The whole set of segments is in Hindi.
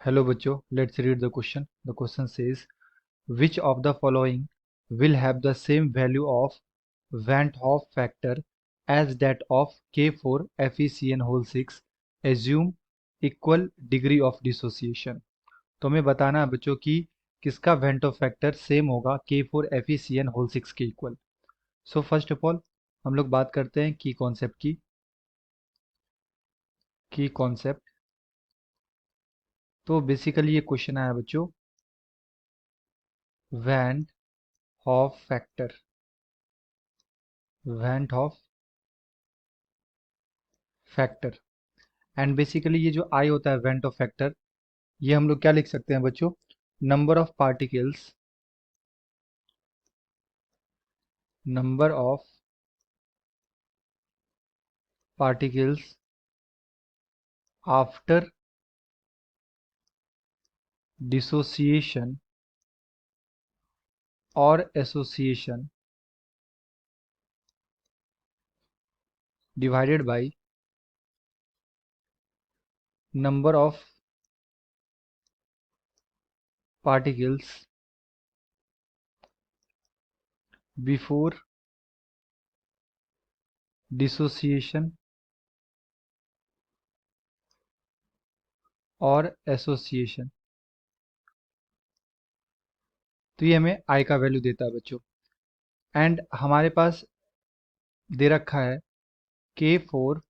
Hello बच्चों, let's read the question. The question says, which of the following will have the same value of Van't Hoff factor as that of K4 FeCN whole 6? Assume equal degree of dissociation. तो हमें बताना है बच्चों कि किसका वेंट ऑफ फैक्टर सेम होगा K4 FeCN whole 6 के equal. So first of all हम लोग बात करते हैं की कॉन्सेप्ट. तो बेसिकली ये क्वेश्चन आया बच्चों went half factor. Went half factor and basically ये जो आई होता है वेंट ऑफ फैक्टर, ये हम लोग क्या लिख सकते हैं बच्चों, number of particles after dissociation और association divided by number of particles before dissociation और एसोसिएशन. तो ये हमें आई का वैल्यू देता है बच्चों. एंड हमारे पास दे रखा है K4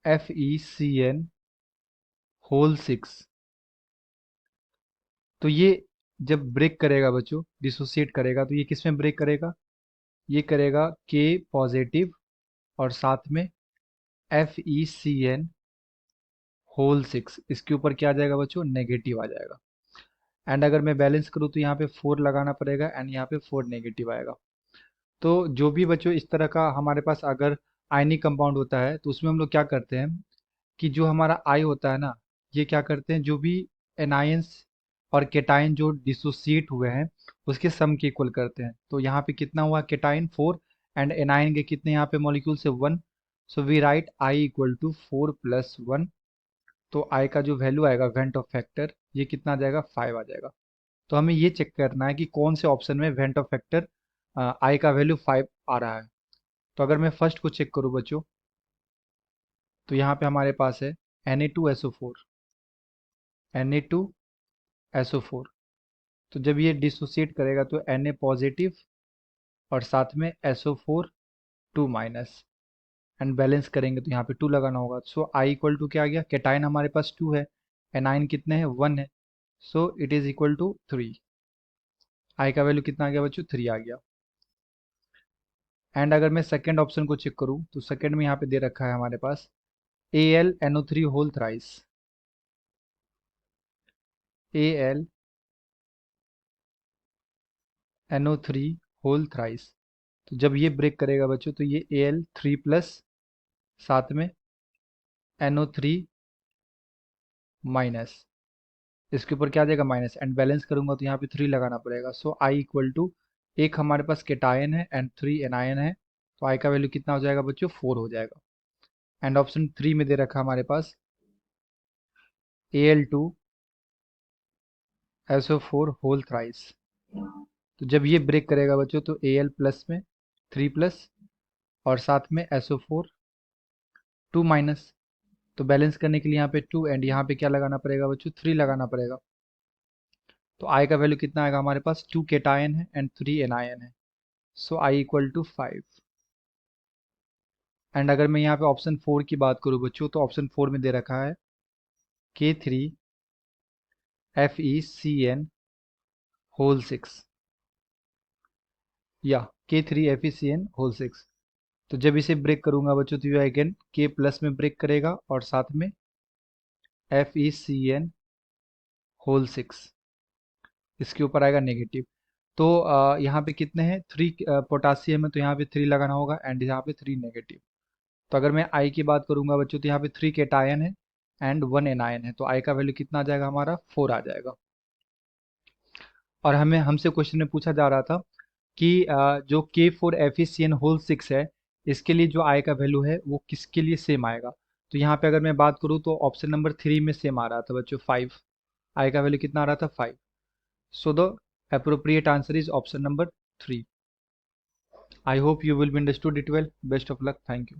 FeCN होल 6. तो ये जब ब्रेक करेगा बच्चों, डिसोसिएट करेगा, तो ये किस में ब्रेक करेगा, ये करेगा K पॉजिटिव और साथ में FeCN होल 6. इसके ऊपर क्या आ जाएगा बच्चों, नेगेटिव आ जाएगा. एंड अगर मैं बैलेंस करूँ तो यहाँ पे 4 लगाना पड़ेगा एंड यहाँ पे 4 नेगेटिव आएगा. तो जो भी बच्चों इस तरह का हमारे पास अगर आयनिक कंपाउंड होता है तो उसमें हम लोग क्या करते हैं कि जो हमारा आई होता है ना, ये क्या करते हैं, जो भी एनायंस और केटाइन जो डिसोसिएट हुए हैं उसके सम के इक्वल करते हैं. तो यहाँ पे कितना हुआ, केटाइन 4 एंड एनायन के कितने यहाँ पे मॉलिक्यूल से 1. So we write I equal to 4+1. तो आई का जो वैल्यू आएगा वेंट ऑफ फैक्टर, ये कितना आ जाएगा, 5 आ जाएगा. तो हमें ये चेक करना है कि कौन से ऑप्शन में वेंट ऑफ फैक्टर आई का वैल्यू 5 आ रहा है. तो अगर मैं फर्स्ट को चेक करूँ बच्चों, तो यहाँ पे हमारे पास है Na2SO4. Na2SO4. तो जब ये डिसोसिएट करेगा तो Na पॉजिटिव और साथ में SO4 2 माइनस. एंड बैलेंस करेंगे तो यहाँ पे 2 लगाना होगा. सो आई इक्वल टू क्या आ गया, केटाइन हमारे पास 2 है, एनाइन कितने हैं, 1 है. So it is equal to 3. I का वैल्यू कितना आ गया बच्चों, 3 आ गया. एंड अगर मैं सेकेंड ऑप्शन को चेक करूँ तो सेकेंड में यहाँ पे दे रखा है हमारे पास AlNO3 whole thrice. AlNO3 whole thrice. तो जब ये ब्रेक करेगा बच्चों तो ये Al3 प्लस साथ में NO3 माइनस, इसके ऊपर क्या आ जाएगा, माइनस. एंड बैलेंस करूंगा तो यहाँ पे 3 लगाना पड़ेगा. सो आई इक्वल टू, एक हमारे पास केटायन है एंड 3 एनायन है, तो आई का वैल्यू कितना हो जाएगा बच्चों, 4 हो जाएगा. एंड ऑप्शन 3 में दे रखा हमारे पास Al2SO4 होल थ्राइस. तो जब ये ब्रेक करेगा बच्चों तो Al प्लस में 3 प्लस और साथ में SO4 2 माइनस. तो बैलेंस करने के लिए यहाँ पे 2 एंड यहाँ पे क्या लगाना पड़ेगा बच्चों, 3 लगाना पड़ेगा. तो आई का वैल्यू कितना आएगा हमारे पास, 2 केटायन है एंड 3 एनायन है. सो आई इक्वल टू 5. एंड अगर मैं यहाँ पे ऑप्शन 4 की बात करूँ बच्चों, तो ऑप्शन 4 में दे रखा है K3 FeCN होल 6 या K3 FeCN होल 6. तो जब इसे ब्रेक करूंगा बच्चों तो ये अगेन K प्लस में ब्रेक करेगा और साथ में FeCN होल 6, इसके ऊपर आएगा नेगेटिव. तो यहाँ पे कितने हैं, 3 पोटासियम है तो यहाँ पे 3 लगाना होगा एंड यहाँ पे 3 नेगेटिव. तो अगर मैं आई की बात करूंगा बच्चों तो यहाँ पे 3 केटायन है एंड 1 एनायन है, तो आई का वैल्यू कितना आ जाएगा हमारा, 4 आ जाएगा. और हमें हमसे क्वेश्चन में पूछा जा रहा था कि जो K4 FeCN होल 6 है, इसके लिए जो आई का वैल्यू है वो किसके लिए सेम आएगा. तो यहाँ पे अगर मैं बात करूँ तो ऑप्शन नंबर 3 में सेम आ रहा था बच्चों, 5। आई का वैल्यू कितना आ रहा था, 5। So the appropriate answer is option number 3. I hope you will be understood it well. Best of luck. Thank you.